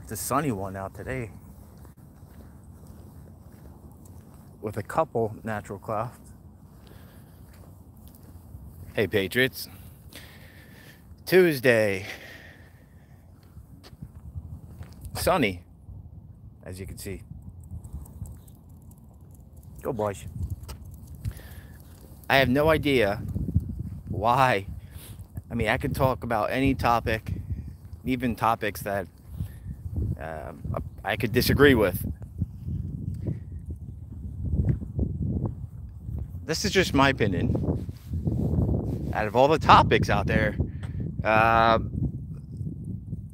It's a sunny one out today with a couple natural clouds. Hey Patriots, Tuesday, sunny, as you can see. Go boys. I have no idea why. I mean, I could talk about any topic, even topics that I could disagree with. This is just my opinion. Out of all the topics out there,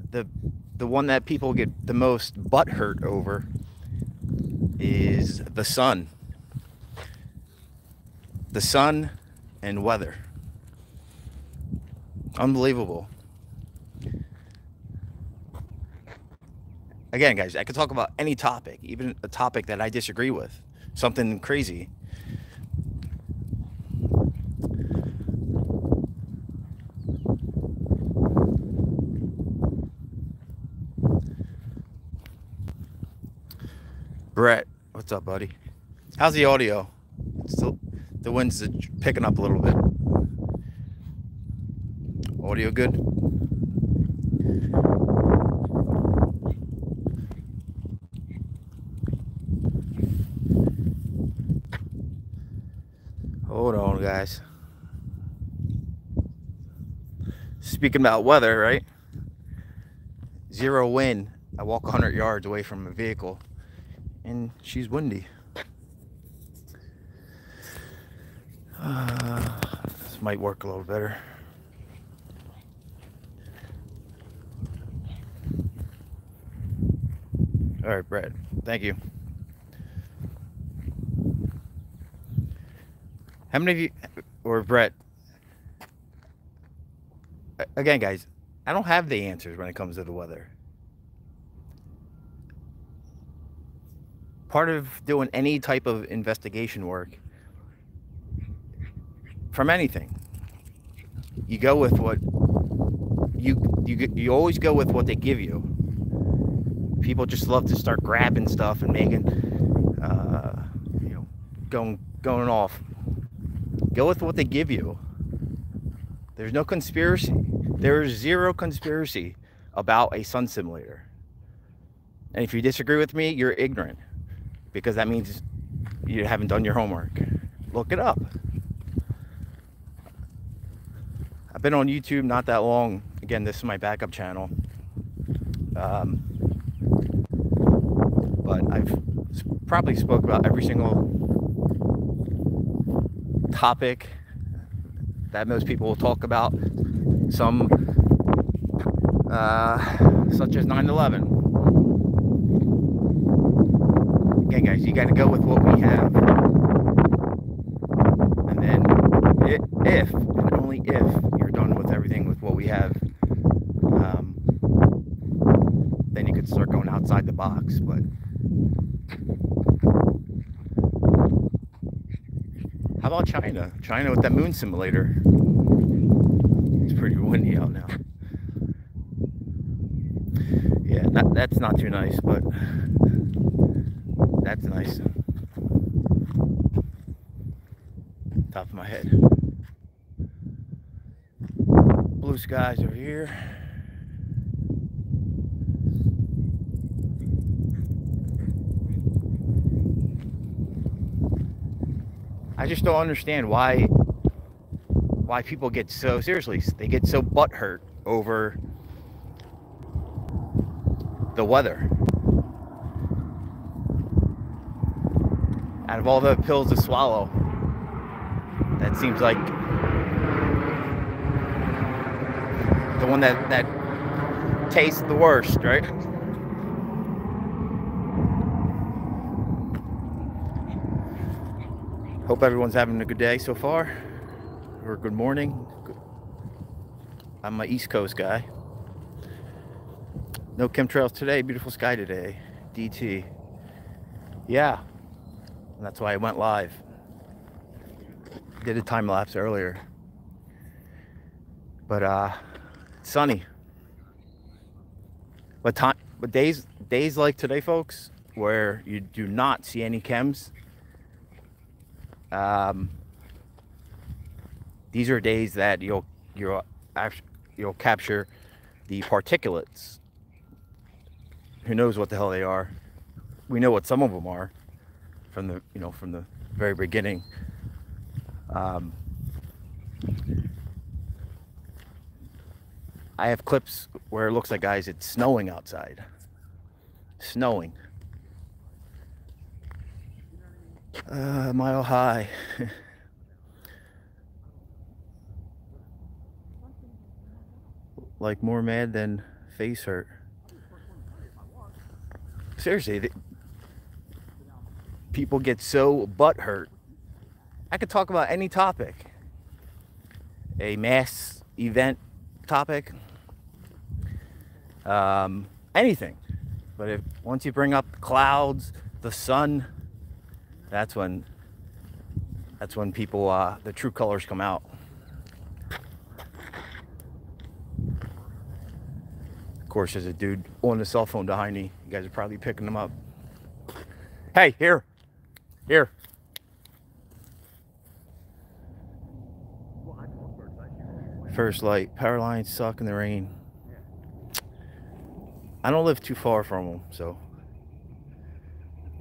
the one that people get the most butt hurt over is the sun. The sun and weather. Unbelievable. Again, guys, I could talk about any topic, even a topic that I disagree with. Something crazy. Brett, what's up, buddy? How's the audio? Still, the wind's picking up a little bit. Audio good? Hold on, guys. Speaking about weather, right? Zero wind. I walk 100 yards away from a vehicle, and she's windy. This might work a little better. All right, Brett. Thank you. How many of you, or Brett, again, guys, I don't have the answers when it comes to the weather. Part of doing any type of investigation work, from anything, you go with what you always go with what they give you. People just love to start grabbing stuff and making, going off. Go with what they give you. There's no conspiracy. There is zero conspiracy about a sun simulator. And if you disagree with me, you're ignorant, because that means you haven't done your homework. Look it up. I've been on YouTube not that long. Again, this is my backup channel. But I've probably spoke about every single topic that most people will talk about. Some, such as 9/11. Again, guys, you got to go with what we have. And then, if and only if you're done with everything with what we have, then you could start going outside the box. But how about China? China with that moon simulator. It's pretty windy out now. Yeah, that's not too nice, but that's nice. Top of my head. Blue skies over here. I just don't understand why people get so seriously. They get so butthurt over the weather. Out of all the pills to swallow, that seems like the one that tastes the worst, right? Hope everyone's having a good day so far, or good morning. I'm an East Coast guy. No chemtrails today, beautiful sky today. DT. Yeah, and that's why I went live. Did a time lapse earlier. But sunny. But But days like today, folks, where you do not see any chems, these are days that you'll capture the particulates. Who knows what the hell they are? We know what some of them are from the very beginning. I have clips where it looks like, guys, it's snowing outside. Snowing. Mile high. Like more mad than face hurt. Seriously, people get so butthurt. I could talk about any topic. A mass event topic. Anything. But once you bring up the clouds, the sun, that's when people, the true colors come out. Of course, there's a dude on the cell phone behind me. You guys are probably picking him up. Hey, here. First light, power lines suck in the rain. I don't live too far from them, so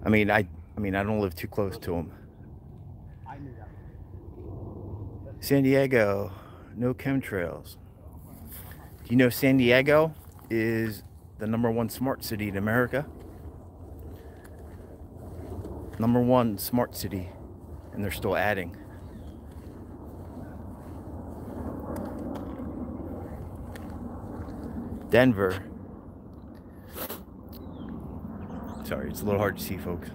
I mean I don't live too close to them. San Diego, no chemtrails. Do you know San Diego is the #1 smart city in America? #1 smart city, and they're still adding. Denver. Sorry, it's a little hard to see, folks.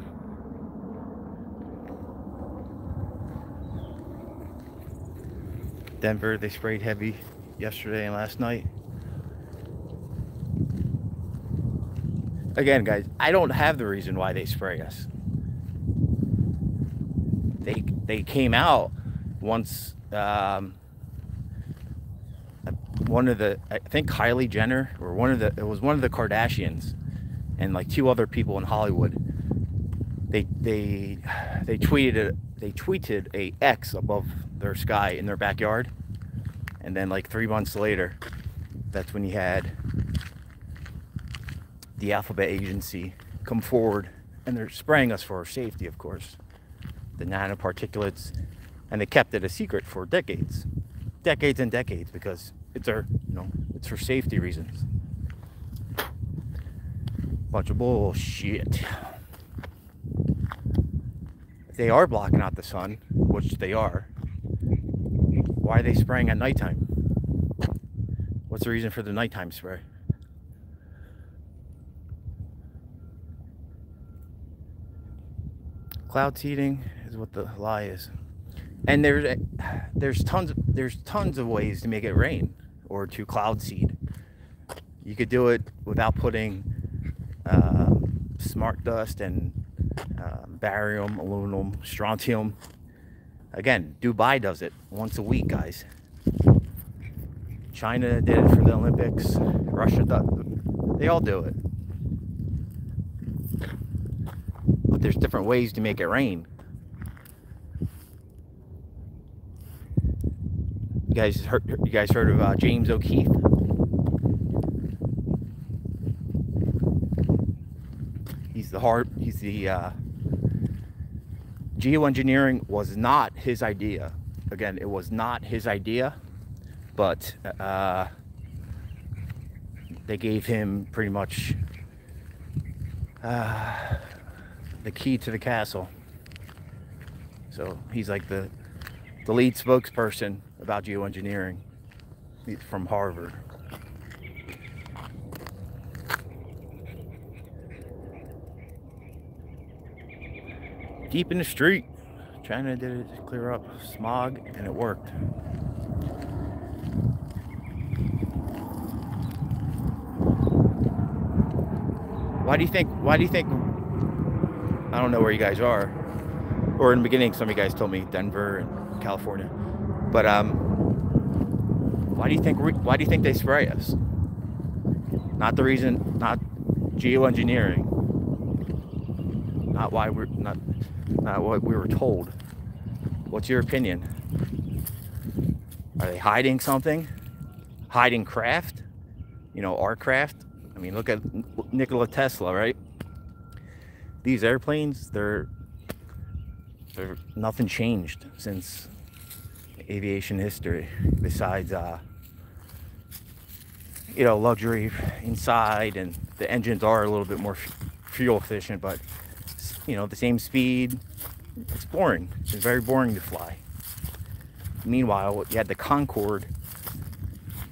Denver, they sprayed heavy yesterday and last night. Again, guys, I don't have the reason why they spray us. They came out once. One of the, I think Kylie Jenner, or it was one of the Kardashians, and like 2 other people in Hollywood. They tweeted a X above their sky in their backyard, and then like 3 months later, that's when you had the Alphabet Agency come forward, and they're spraying us for our safety, of course, the nanoparticulates, and they kept it a secret for decades and decades, because it's it's for safety reasons. Bunch of bullshit. If they are blocking out the sun, which they are, why are they spraying at nighttime? What's the reason for the nighttime spray? Cloud seeding is what the lie is. And there's tons of ways to make it rain or to cloud seed. You could do it without putting smart dust and barium, aluminum, strontium. Again, Dubai does it once a week, guys. China did it for the Olympics. Russia does. They all do it. But there's different ways to make it rain. You guys heard of James O'Keefe? He's the geoengineering was not his idea. Again, it was not his idea, but they gave him pretty much the key to the castle. So he's like the lead spokesperson about geoengineering. He's from Harvard. Deep in the street. China did it to clear up smog, and it worked. Why do you think, I don't know where you guys are, or in the beginning some of you guys told me Denver and California, but why do you think they spray us? Not the reason, not geoengineering. Not why we're not what we were told. What's your opinion? Are they hiding something? Hiding craft? You know, our craft? I mean, look at Nikola Tesla, right? These airplanes, they're nothing changed since aviation history, besides you know, luxury inside, and the engines are a little bit more fuel efficient, but you know, the same speed. It's boring. It's very boring to fly. Meanwhile, you had the Concorde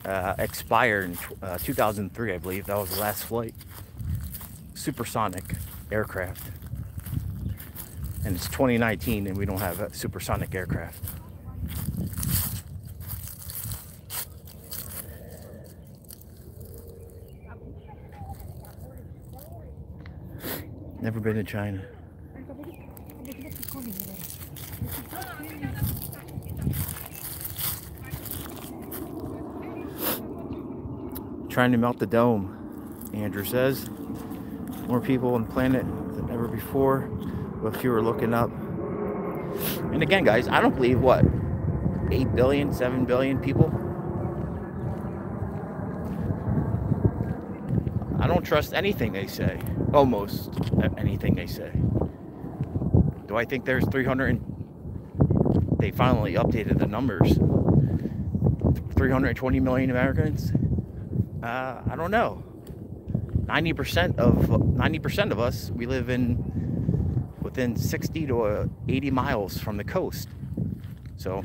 expire in 2003, I believe. That was the last flight. Supersonic aircraft. And it's 2019 and we don't have a supersonic aircraft. Never been to China. Trying to melt the dome, Andrew says. More people on the planet than ever before, but fewer looking up. And again, guys, I don't believe, what, 8 billion, 7 billion people? I don't trust anything they say. Almost anything they say. Do I think there's 300? They finally updated the numbers. 320 million Americans? I don't know. 90% of us, we live within 60 to 80 miles from the coast. So,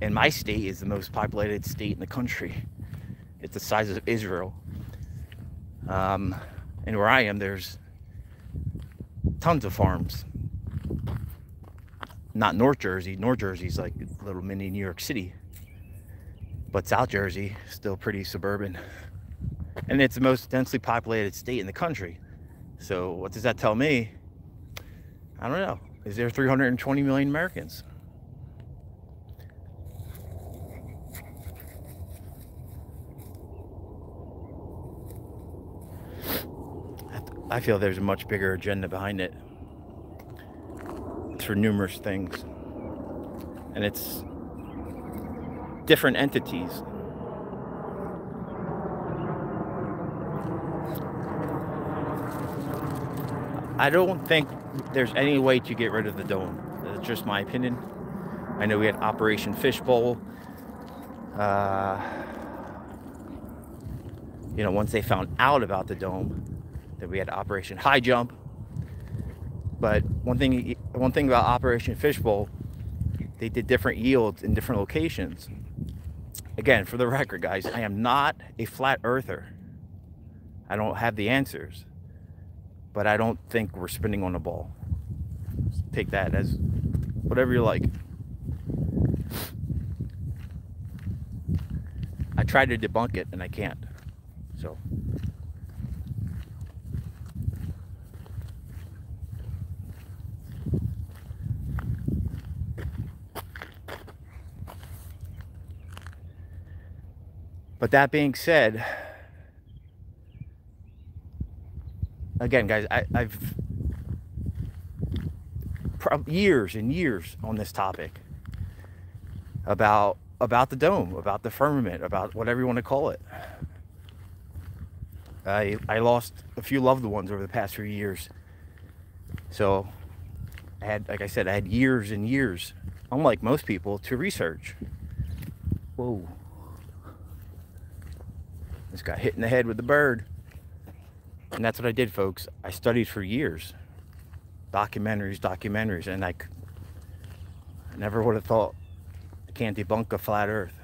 and my state is the most populated state in the country. It's the size of Israel. And where I am, there's tons of farms. Not North Jersey. North Jersey's like a little mini New York City. But South Jersey, still pretty suburban. And it's the most densely populated state in the country. So what does that tell me? I don't know. Is there 320 million Americans? I feel there's a much bigger agenda behind it. It's for numerous things. And it's different entities. I don't think there's any way to get rid of the dome. That's just my opinion. I know we had Operation Fishbowl. You know, once they found out about the dome, then we had Operation High Jump. But one thing about Operation Fishbowl, they did different yields in different locations. Again, for the record, guys, I am not a flat earther. I don't have the answers. But I don't think we're spinning on a ball. Take that as whatever you like. I tried to debunk it and I can't. So. But that being said, again, guys, I've years and years on this topic about the dome, about the firmament, about whatever you want to call it. I lost a few loved ones over the past few years, so I had, like I said, I had years and years, unlike most people, to research. Whoa. Just got hit in the head with the bird. And that's what I did, folks. I studied for years. Documentaries, and I never would have thought I can't debunk a flat earth.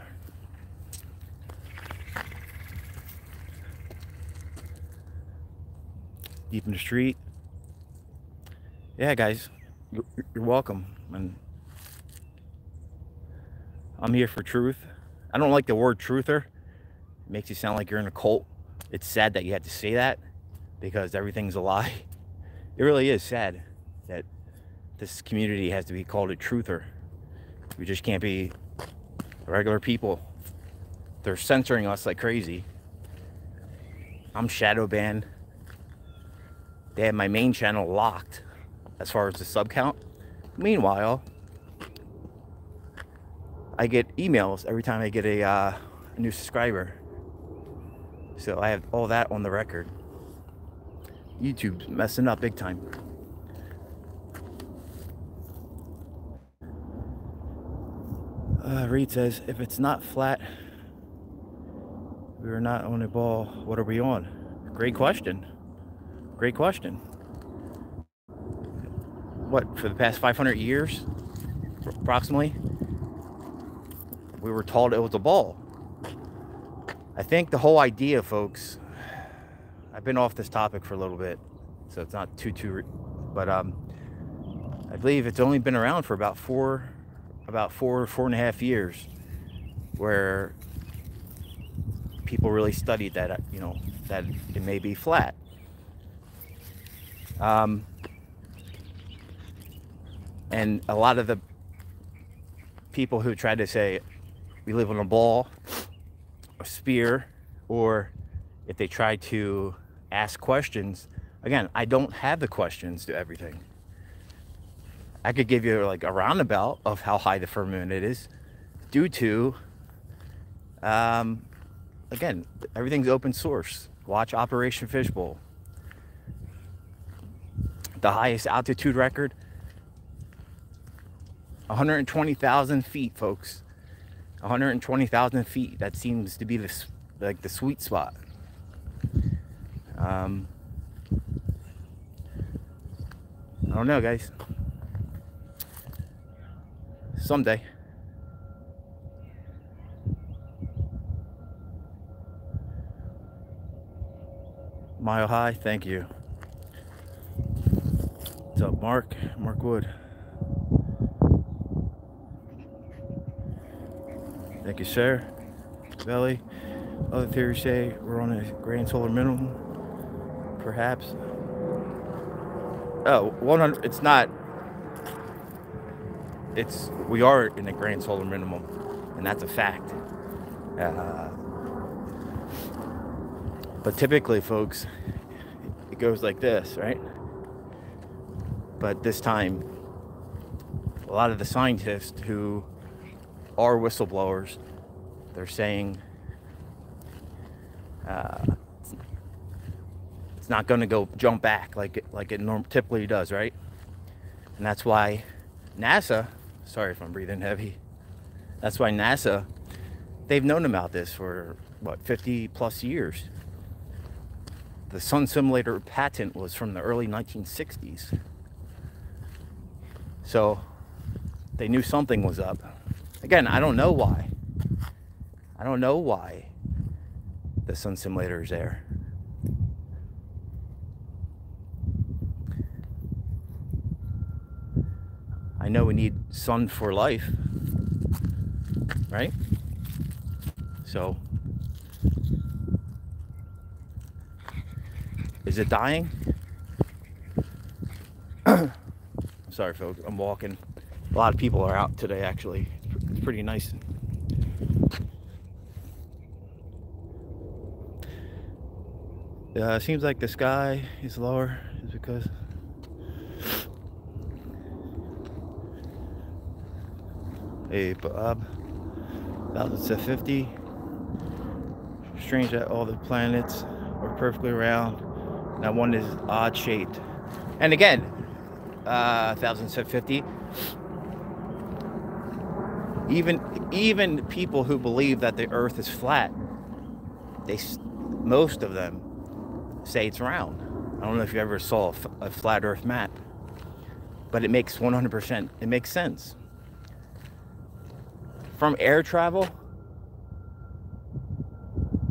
Deep in the street. Yeah, guys, you're welcome. And I'm here for truth. I don't like the word truther. It makes you sound like you're in a cult. It's sad that you had to say that, because everything's a lie. It really is sad that this community has to be called a truther. We just can't be regular people. They're censoring us like crazy. I'm shadow banned. They have my main channel locked as far as the sub count. Meanwhile, I get emails every time I get a new subscriber. So I have all that on the record. YouTube's messing up big time. Reed says, if it's not flat, we are not on a ball, what are we on? Great question. Great question. What, for the past 500 years, approximately, we were told it was a ball. I think the whole idea, folks, I've been off this topic for a little bit, so it's not but I believe it's only been around for about four and a half years, where people really studied that, you know, that it may be flat. And a lot of the people who try to say we live on a ball, a sphere, or if they try to ask questions, again, I don't have the questions to everything. I could give you like a roundabout of how high the firmament is due to, again, everything's open source. Watch Operation Fishbowl. The highest altitude record, 120,000 feet, folks. 120,000 feet. That seems to be the sweet spot. I don't know, guys. Someday. Mile High, thank you. What's up, Mark? Mark Wood. Thank you, sir. Belly. Other theories say we're on a grand solar minimum. Perhaps. Oh, 100. It's not. We are in a grand solar minimum, and that's a fact. But typically, folks, it goes like this, right? But this time, a lot of the scientists who are whistleblowers, they're saying it's not going to go jump back like it typically does, right? And that's why NASA, sorry if I'm breathing heavy, that's why NASA, they've known about this for what, 50 plus years. The sun simulator patent was from the early 1960s. So they knew something was up. Again, I don't know why. I don't know why the sun simulator is there. I know we need sun for life, right? So, is it dying? Sorry, folks, I'm walking. A lot of people are out today, actually. It's pretty nice. Seems like the sky is lower, is because hey, Bob, 1050. Strange that all the planets are perfectly round. Now one is odd shaped. And again, 1050. Even people who believe that the Earth is flat, most of them say it's round. I don't know if you ever saw a flat Earth map, but it makes 100%. It makes sense. From air travel,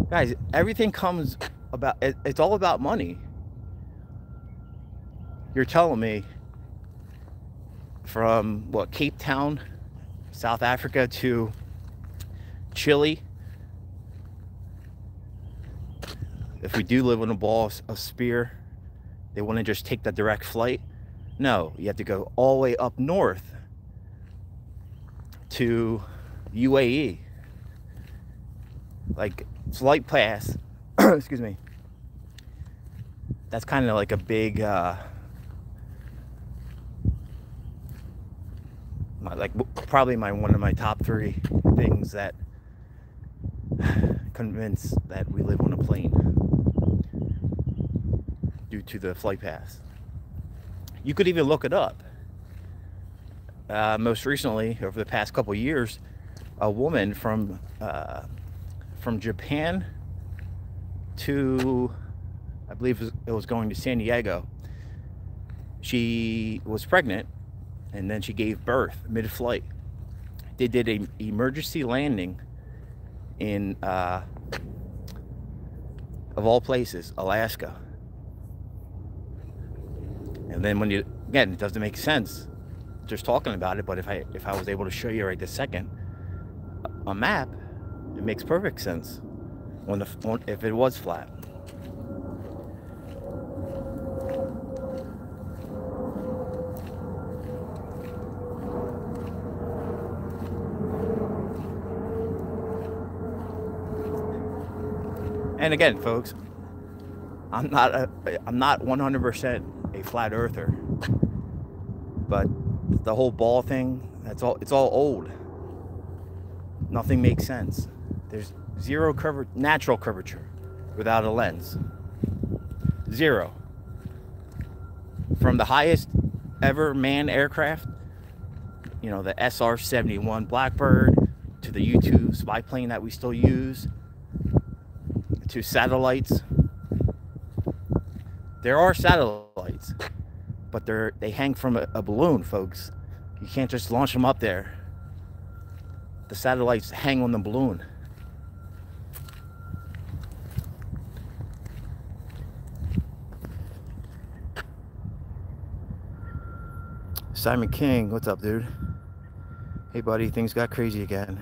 guys, everything comes about. It's all about money. You're telling me from what, Cape Town, South Africa to Chile, if we do live on a ball, a sphere, they want to just take the direct flight? No, you have to go all the way up north to UAE. Like, flight pass, excuse me, that's kind of like a big probably one of my top 3 things that convince that we live on a plane due to the flight paths. You could even look it up. Most recently, over the past couple years, a woman from Japan to, I believe it was going to San Diego. She was pregnant, and then she gave birth mid-flight. They did an emergency landing in, of all places, Alaska. And then when again, it doesn't make sense just talking about it, but if I was able to show you right this second a map, it makes perfect sense if it was flat. And again, folks, I'm not 100% a flat earther, but the whole ball thing, it's all old. Nothing makes sense. There's zero natural curvature without a lens. Zero. From the highest ever manned aircraft, you know, the SR-71 Blackbird, to the U-2 spy plane that we still use, to satellites. There are satellites, but they hang from a balloon, folks. You can't just launch them up there. The satellites hang on the balloon. Simon King, what's up, dude? Hey, buddy, things got crazy again.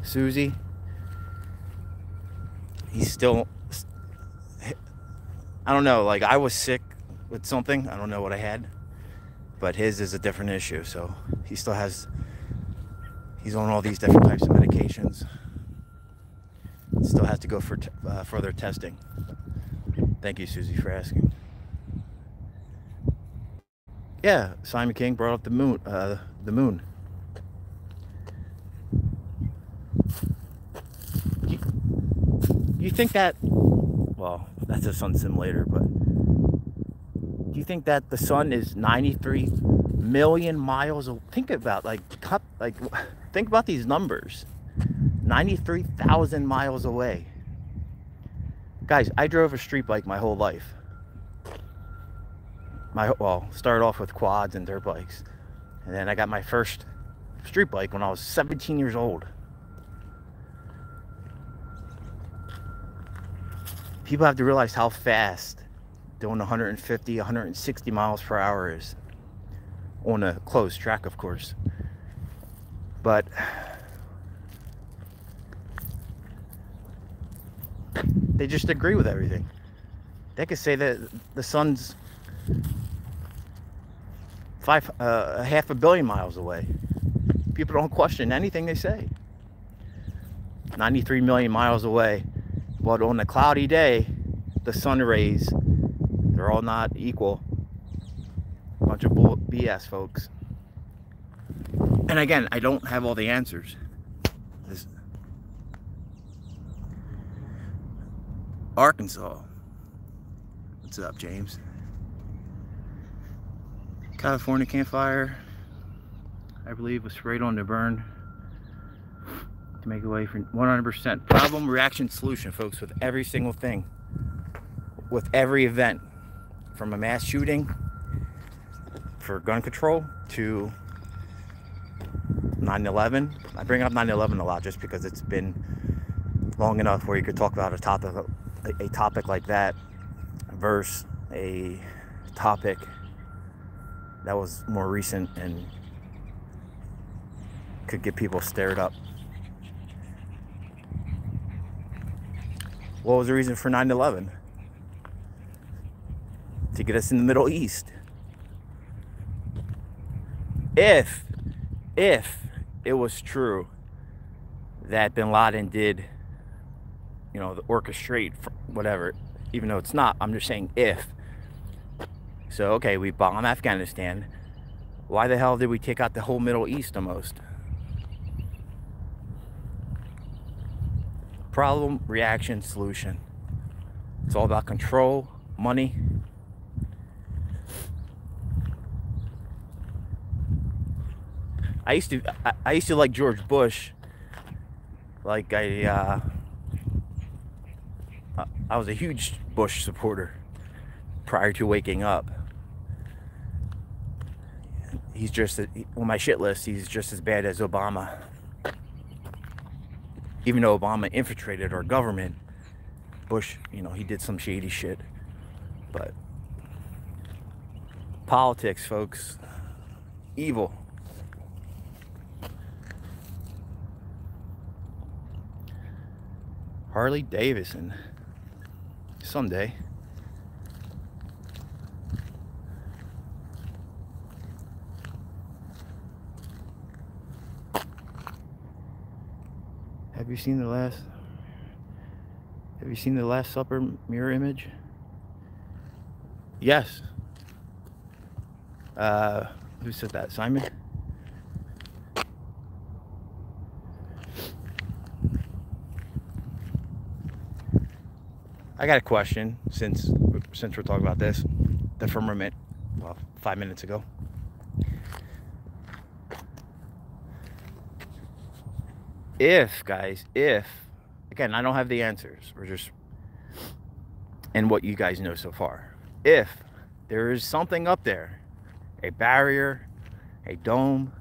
Susie, he's still, I don't know, like I was sick with something, I don't know what I had, but his is a different issue, so he's on all these different types of medications. Still has to go for further testing. Thank you, Susie, for asking. Yeah, Simon King brought up the moon. You think that, well, that's a sun simulator, but do you think that the sun is 93 million miles away? Think about think about these numbers. 93,000 miles away. Guys, I drove a street bike my whole life. Started off with quads and dirt bikes, and then I got my first street bike when I was 17 years old. People have to realize how fast doing 150, 160 miles per hour is on a closed track, of course. But they just agree with everything. They could say that the sun's half a billion miles away. People don't question anything they say. 93 million miles away. But on a cloudy day, the sun rays, they're all not equal. Bunch of BS, folks. And again, I don't have all the answers. Arkansas. What's up, James? California campfire, I believe, was sprayed on to burn to make away from 100%. Problem, reaction, solution, folks, with every single thing. With every event. From a mass shooting for gun control to 9/11. I bring up 9/11 a lot just because it's been long enough where you could talk about a topic like that versus a topic that was more recent and could get people stirred up. What was the reason for 9/11? To get us in the Middle East. If it was true that bin Laden did, you know, the orchestrate, whatever, even though it's not. I'm just saying if. So, okay, we bomb Afghanistan. Why the hell did we take out the whole Middle East almost? Problem, reaction, solution. It's all about control, money. I used to like George Bush. Like I was a huge Bush supporter prior to waking up. He's just, on my shit list, he's just as bad as Obama. Even though Obama infiltrated our government, Bush, you know, he did some shady shit. But politics, folks, evil. Harley Davidson. Someday. Have you seen the Last Supper mirror image? Yes. Who said that? Simon? I got a question since we're talking about this. The firmament, well, 5 minutes ago. If, guys, if, again, I don't have the answers. We're just, and what you guys know so far. If there is something up there, a barrier, a dome,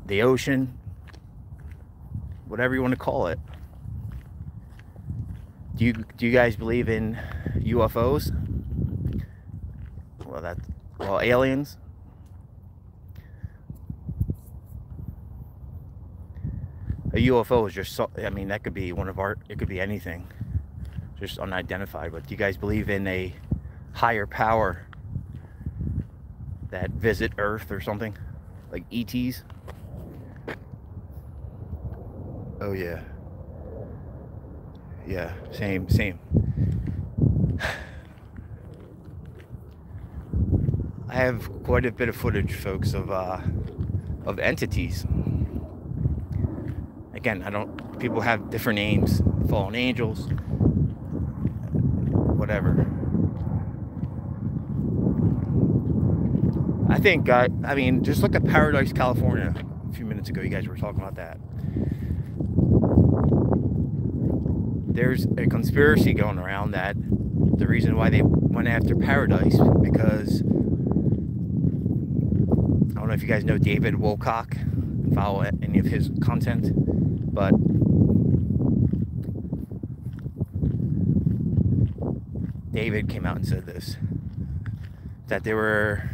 the ocean, whatever you want to call it. Do you guys believe in UFOs? Well, aliens. A UFO is just, I mean, that could be it could be anything, just unidentified. But do you guys believe in a higher power that visit Earth or something, like ETs? Oh yeah. Yeah, same. I have quite a bit of footage, folks, of entities. Again, people have different names, fallen angels, whatever. I think, I mean, just look at Paradise, California. A few minutes ago, you guys were talking about that. There's a conspiracy going around that the reason why they went after Paradise, because I don't know if you guys know David Wilcock, follow any of his content, but David came out and said this, that there were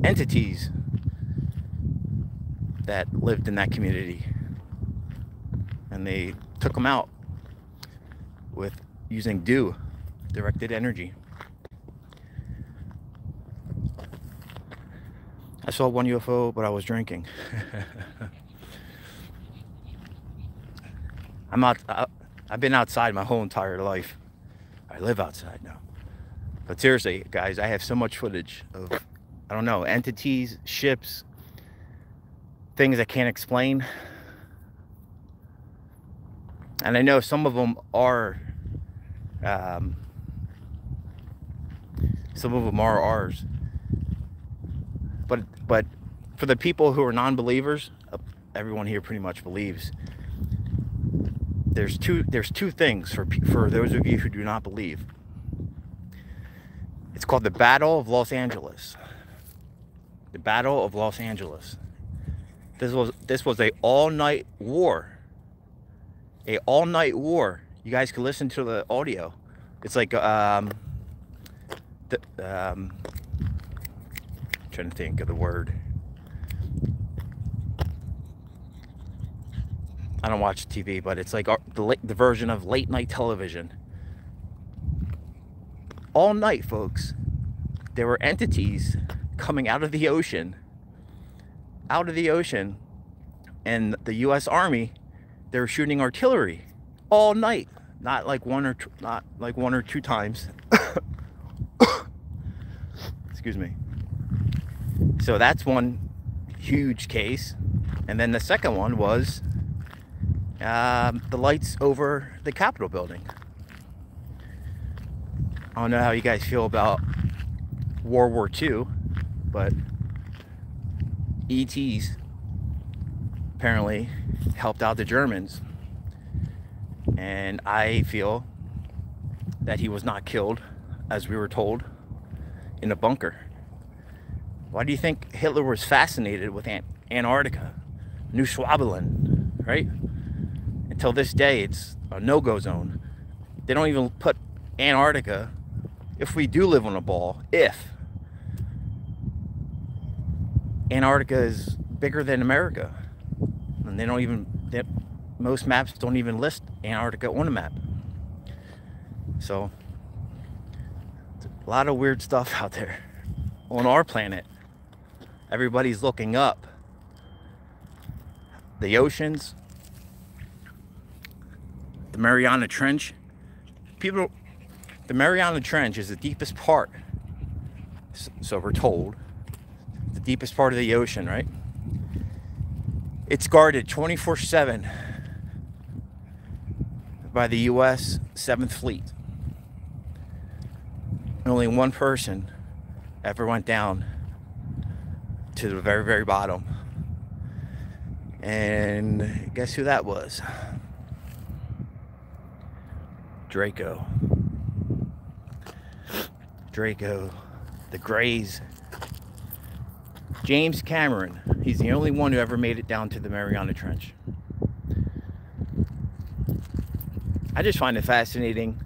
entities that lived in that community, and they took them out with using directed energy. I saw one UFO, but I was drinking. I've been outside my whole entire life. I live outside now. But seriously, guys, I have so much footage of, I don't know, entities, ships, things I can't explain. And I know some of them are ours. But for the people who are non-believers, everyone here pretty much believes. There's two things for those of you who do not believe. It's called the Battle of Los Angeles. The Battle of Los Angeles. This was a all-night war. A all-night war. You guys can listen to the audio. It's like I'm trying to think of the word. I don't watch TV, but it's like the version of late night television. All night, folks. There were entities coming out of the ocean out of the ocean, and the U.S. Army, they were shooting artillery all night, not like one or two times. Excuse me. So that's one huge case. And then the second one was the lights over the Capitol building. I don't know how you guys feel about World War II, but ETs apparently helped out the Germans. And I feel that he was not killed, as we were told, in a bunker. Why do you think Hitler was fascinated with Antarctica, New Schwabeland, right? Until this day, it's a no-go zone. They don't even put Antarctica, if we do live on a ball, if Antarctica is bigger than America, and they don't even, most maps don't even list Antarctica on a map. So a lot of weird stuff out there on our planet. Everybody's looking up. The oceans, the Mariana Trench. The Mariana Trench is the deepest part, so we're told, the deepest part of the ocean, right? It's guarded 24/7 by the U.S. 7th Fleet. Only one person ever went down to the very, very bottom. And guess who that was? Draco. Draco, the Greys. James Cameron. He's the only one who ever made it down to the Mariana Trench. I just find it fascinating.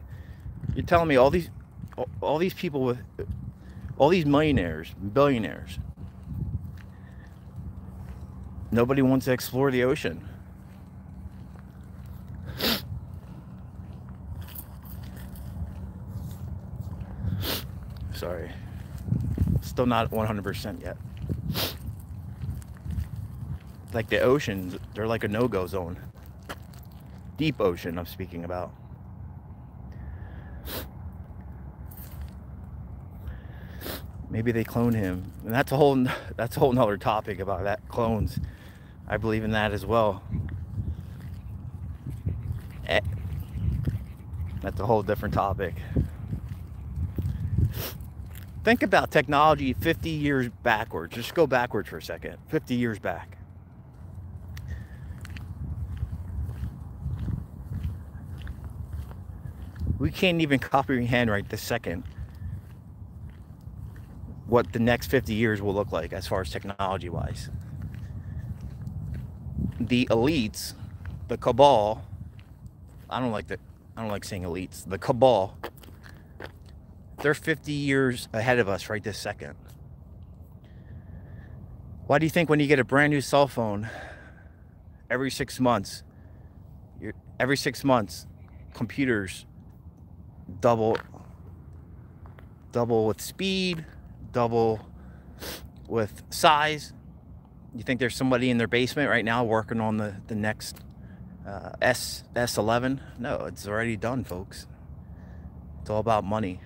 You're telling me all these people with all these millionaires, billionaires, nobody wants to explore the ocean. Sorry. Still not 100% yet. Like the oceans, they're like a no-go zone. Deep ocean I'm speaking about. Maybe they cloned him. And that's a whole nother topic about that, clones. I believe in that as well. That's a whole different topic. Think about technology 50 years backwards. Just go backwards for a second. 50 years back. We can't even comprehend right this second what the next 50 years will look like as far as technology wise. The elites, the cabal, I don't like saying elites, the cabal, they're 50 years ahead of us right this second. Why do you think when you get a brand new cell phone every 6 months, computers double with speed, double with size? You think there's somebody in their basement right now working on the next S11? No, it's already done, folks. It's all about money.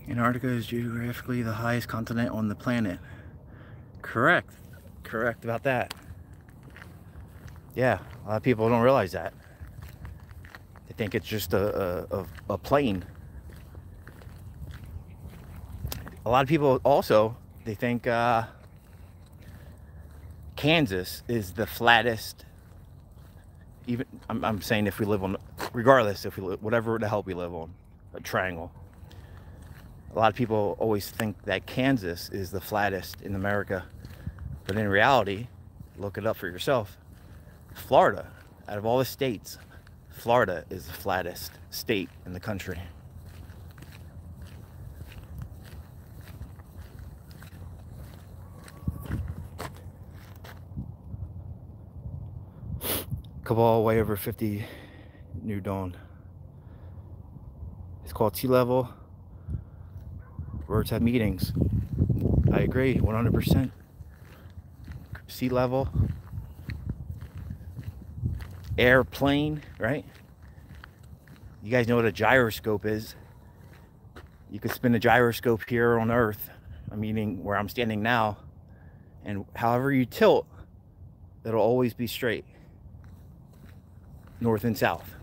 Antarctica is geographically the highest continent on the planet. Correct about that. Yeah, a lot of people don't realize that. They think it's just a plane. A lot of people also, they think Kansas is the flattest. Even I'm saying if we live on, regardless if we live, whatever the hell we live on, a triangle. A lot of people always think that Kansas is the flattest in America, but in reality, look it up for yourself. Florida, out of all the states, Florida is the flattest state in the country. Cabal way over 50 New Dawn. It's called sea level. Birds have meetings. I agree, 100%. Sea level. Airplane, right? You guys know what a gyroscope is. You could spin a gyroscope here on Earth, meaning where I'm standing now, and however you tilt, it'll always be straight, north and south.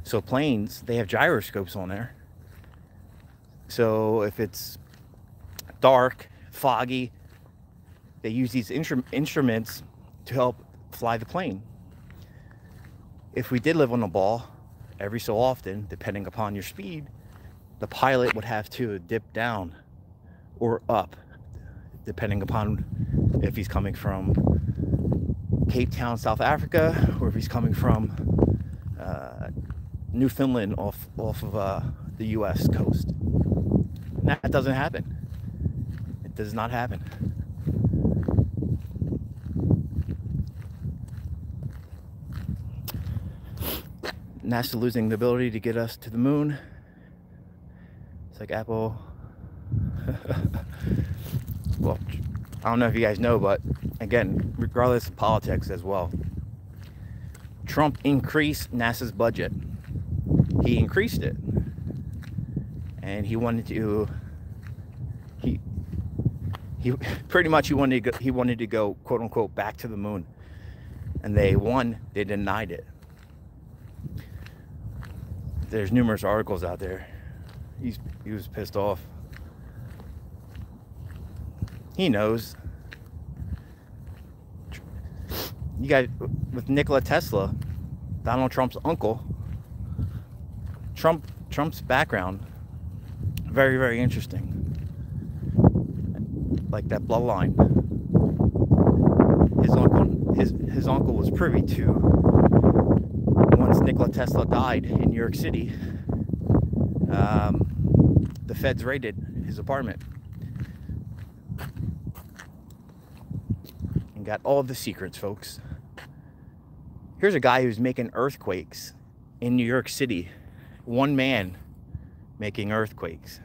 So planes, they have gyroscopes on there. So if it's dark, foggy, they use these instruments to help fly the plane. If we did live on a ball, every so often, depending upon your speed, the pilot would have to dip down or up, depending upon if he's coming from Cape Town, South Africa, or if he's coming from Newfoundland off of the US coast. And that doesn't happen. It does not happen. NASA losing the ability to get us to the moon. It's like Apple. Well, I don't know if you guys know, but again, regardless of politics as well, Trump increased NASA's budget. He increased it, and he wanted to. He pretty much he wanted to go quote unquote back to the moon, and they denied it. There's numerous articles out there. He was pissed off. He knows. You guys, with Nikola Tesla, Donald Trump's uncle, Trump's background, very, very interesting. Like that bloodline. His uncle was privy to, once Nikola Tesla died in New York City, the feds raided his apartment and got all the secrets, folks. Here's a guy who's making earthquakes in New York City. One man making earthquakes.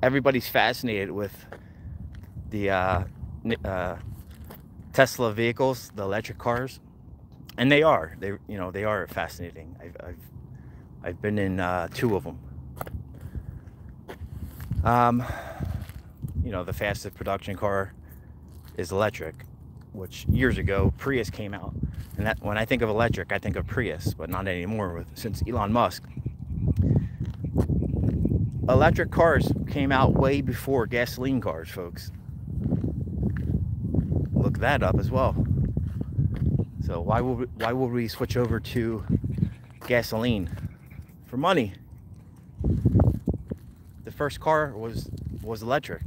Everybody's fascinated with the Tesla vehicles, the electric cars, and they are. They are fascinating. I've been in 2 of them. The fastest production car is electric, which years ago Prius came out, and that when I think of electric, I think of Prius, but not anymore since Elon Musk. Electric cars came out way before gasoline cars, folks. Look that up as well. So why would we switch over to gasoline? For money. The first car was electric.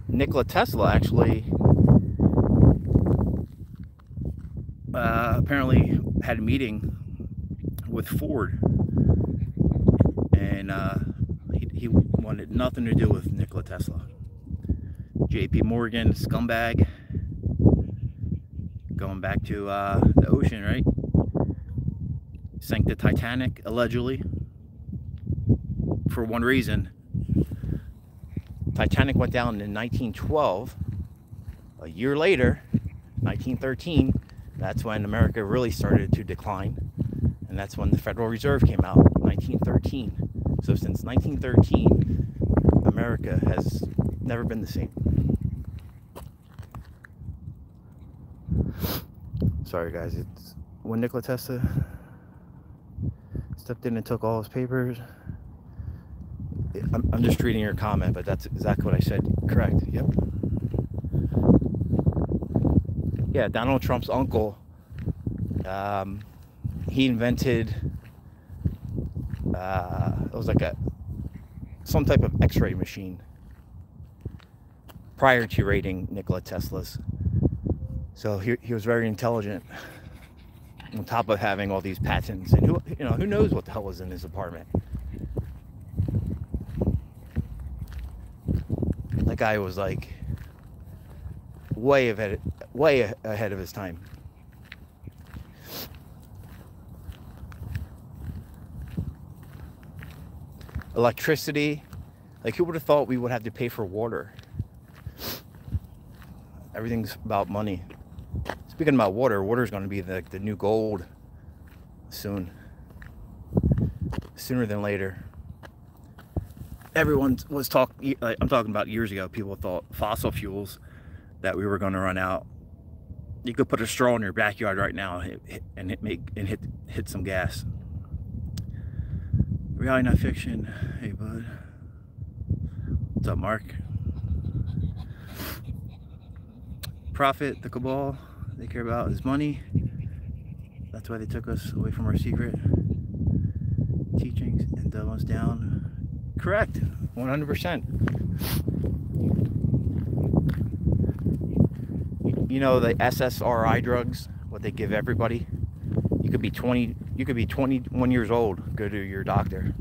Nikola Tesla actually apparently had a meeting with Ford, and he wanted nothing to do with Nikola Tesla. JP Morgan, scumbag, going back to the ocean, right? Sank the Titanic, allegedly, for one reason. Titanic went down in 1912. A year later, 1913, that's when America really started to decline. And that's when the Federal Reserve came out, 1913. So since 1913, America has never been the same. Sorry guys, it's when Nikola Tesla stepped in and took all his papers. I'm just reading your comment, but that's exactly what I said. Correct. Yep. Yeah, Donald Trump's uncle, he invented it was like some type of x-ray machine prior to raiding Nikola Tesla's. So he was very intelligent, on top of having all these patents, and who knows what the hell was in his apartment. That guy was like way ahead of his time. Electricity, like who would have thought we would have to pay for water? Everything's about money. Speaking about water, water is going to be the new gold soon. Sooner than later. Everyone was talking, I'm talking about years ago, people thought fossil fuels, that we were going to run out. You could put a straw in your backyard right now and hit some gas. Reality, not fiction. Hey, bud. What's up, Mark? Profit, the cabal, they care about is money. That's why they took us away from our secret teachings and dumb us down. Correct, 100%. You know the SSRI drugs, what they give everybody. You could be 21 years old. Go to your doctor.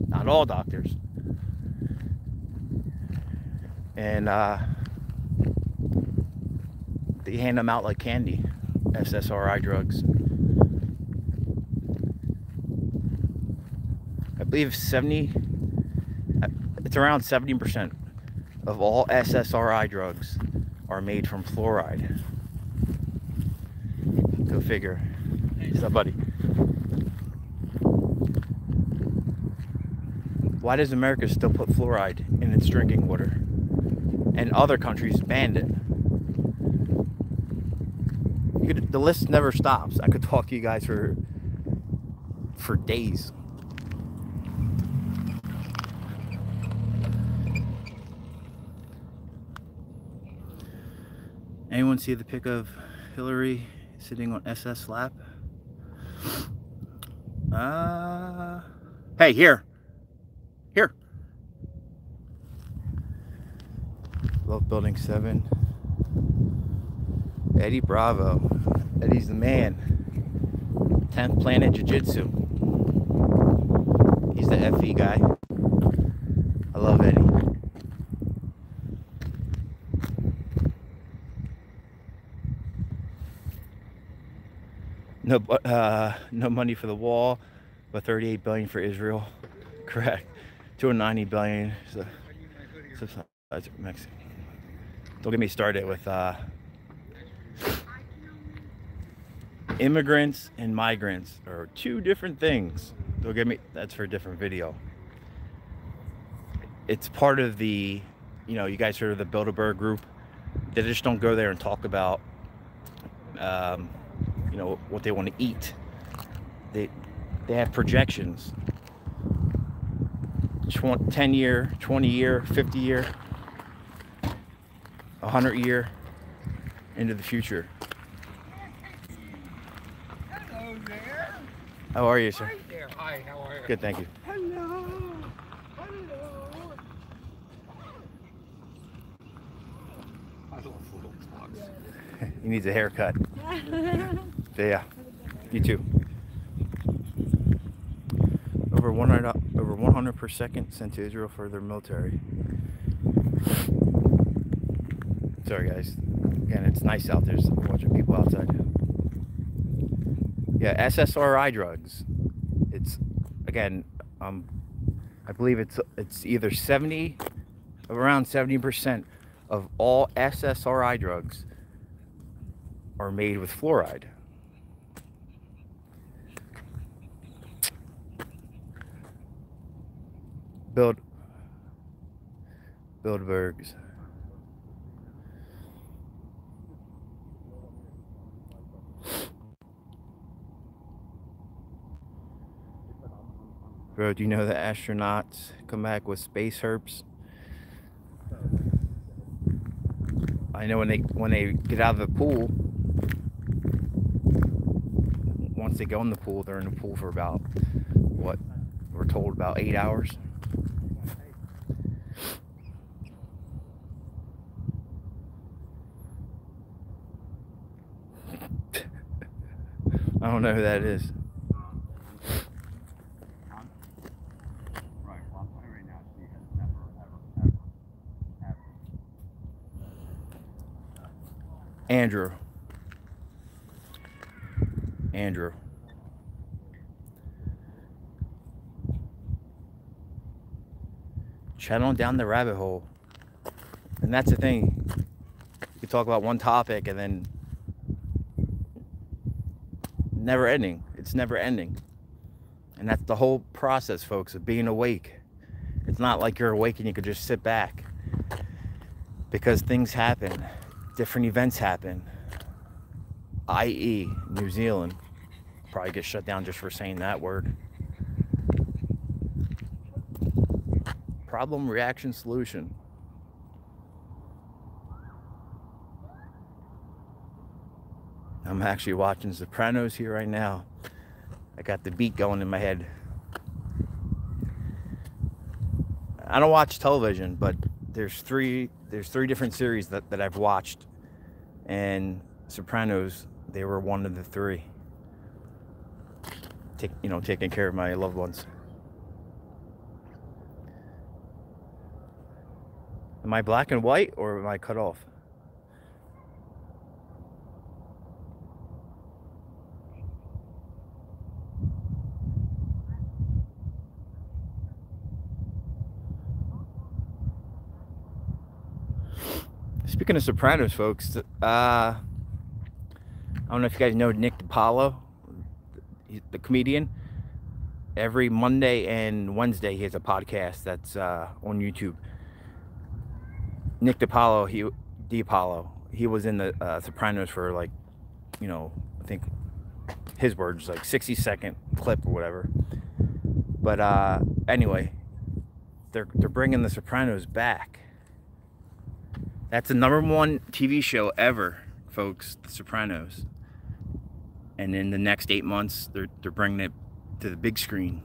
Not all doctors. And they hand them out like candy. SSRI drugs. I believe it's around 70% of all SSRI drugs are made from fluoride. Go figure. What's up, buddy? Why does America still put fluoride in its drinking water? And other countries banned it. The list never stops. I could talk to you guys for days. Anyone see the pic of Hillary sitting on SS lap? Hey, here. Love Building 7. Eddie Bravo. Eddie's the man. 10th Planet Jiu-Jitsu. He's the FE guy. I love Eddie. No money for the wall, but 38 billion for Israel. Correct. 290 billion. Mexico. Don't get me started with immigrants and migrants are two different things. Don't get me. That's for a different video. It's part of the, you guys heard of the Bilderberg group. They just don't go there and talk about what they want to eat. They have projections. 10 year, 20 year, 50 year, 100 year into the future. Hello there. How are you, sir? Hi there. Hi, how are you? Good, thank you. Hello. Hello. I love little dogs. He needs a haircut. Yeah, you too. Over 100 per second sent to Israel for their military. Sorry guys. Again, it's nice out there. There's a bunch of people outside. Yeah, SSRI drugs. It's again, I believe it's either around 70% of all SSRI drugs are made with fluoride. Bilderbergs. Bro, do you know that astronauts come back with space herpes? I know when they get out of the pool, once they go in the pool, they're in the pool for about, what, we're told about 8 hours. I don't know who that is. Andrew. Channel down the rabbit hole. And that's the thing. You talk about one topic and then never ending. It's never ending. And that's the whole process, folks, of being awake. It's not like you're awake and you could just sit back. Because things happen. Different events happen. i.e. New Zealand. Probably get shut down just for saying that word. Problem, reaction, solution. I'm actually watching Sopranos here right now. I got the beat going in my head. I don't watch television, but there's three different series that I've watched, and Sopranos, they were one of the three. Taking care of my loved ones. Am I black and white or am I cut off? Speaking of Sopranos, folks, I don't know if you guys know Nick DiPaolo, the comedian. Every Monday and Wednesday he has a podcast that's on YouTube. Nick DiPaolo, he was in the Sopranos for like, I think his words, like 60-second clip or whatever. But anyway, they're bringing the Sopranos back. That's the #1 TV show ever, folks, The Sopranos. And in the next 8 months, they're bringing it to the big screen.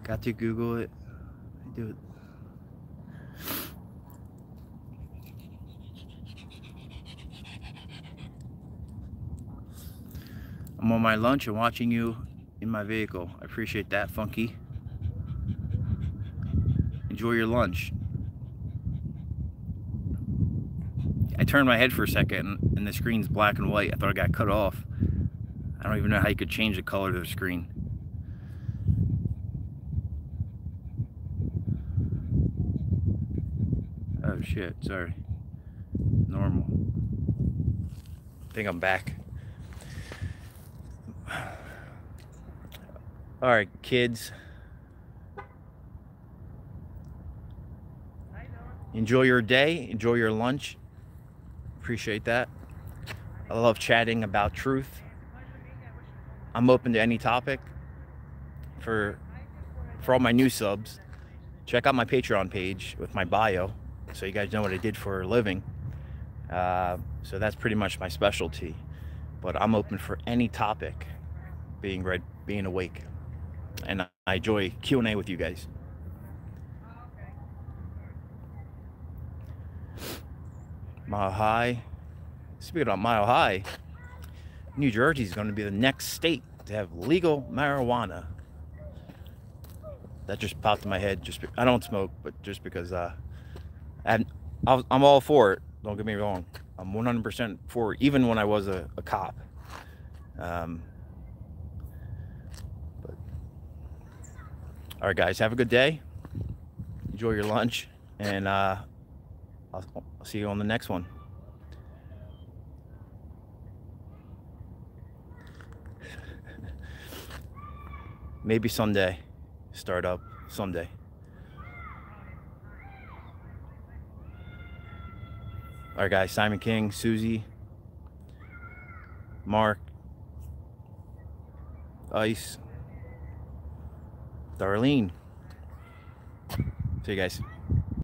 Got to Google it. Do it. I'm on my lunch and watching you in my vehicle. I appreciate that, Funky. Enjoy your lunch. I turned my head for a second and the screen's black and white. I thought I got cut off. I don't even know how you could change the color of the screen. Oh shit, sorry. Normal. I think I'm back. Alright, kids. Enjoy your day. Enjoy your lunch. Appreciate that. I love chatting about truth. I'm open to any topic. For all my new subs, check out my Patreon page with my bio, so you guys know what I did for a living. So that's pretty much my specialty. But I'm open for any topic, being awake. And I enjoy Q&A with you guys. Mile High. Speaking of Mile High, New Jersey is going to be the next state to have legal marijuana. That just popped in my head. I don't smoke, but just because I'm all for it. Don't get me wrong. I'm 100% for it, even when I was a cop. All right, guys, have a good day. Enjoy your lunch, and I'll see you on the next one. Maybe someday. Start up someday. All right, guys. Simon King, Susie, Mark, Ice, Darlene. See you guys.